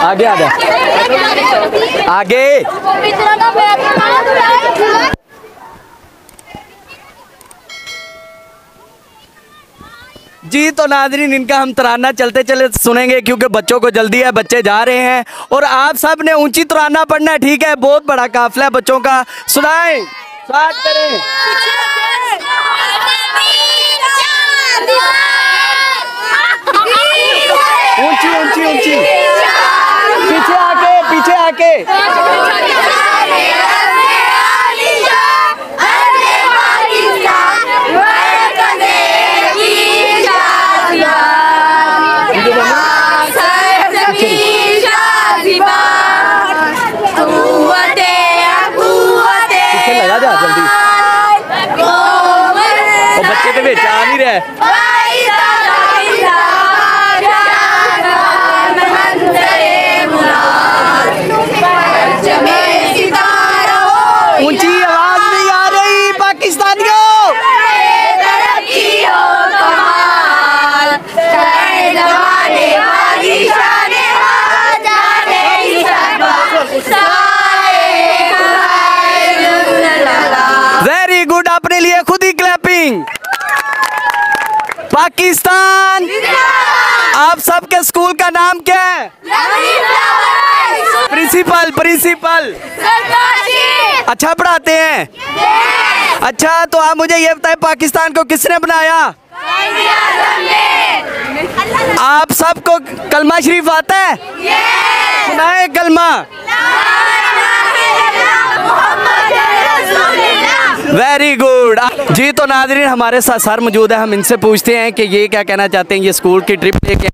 आगे आ जा, आगे। जी तो नाज़रीन, इनका हम तराना चलते चले सुनेंगे क्योंकि बच्चों को जल्दी है, बच्चे जा रहे हैं और आप सब ने ऊंची तराना पढ़ना है, ठीक है? बहुत बड़ा काफिला है बच्चों का, सुनाएं, स्टार्ट करें। ऊंची ऊंची ऊंची, पीछे आके, पीछे आके। लगा जा जल्दी, और बच्चे तो बेच आ नहीं रहे। ऊंची आवाज नहीं आ रही पाकिस्तानियों। वेरी गुड, अपने लिए खुद ही क्लैपिंग। पाकिस्तान। आप सबके स्कूल का नाम क्या है? प्रिंसिपल, प्रिंसिपल अच्छा पढ़ाते हैं? अच्छा, तो आप मुझे ये बताएं, पाकिस्तान को किसने बनाया? आप सबको कलमा शरीफ आता है? सुनाए कलमा। Very good. जी तो नाज़रीन, हमारे साथ सर मौजूद है, हम इनसे पूछते हैं कि ये क्या कहना चाहते हैं, ये स्कूल की ट्रिप लेके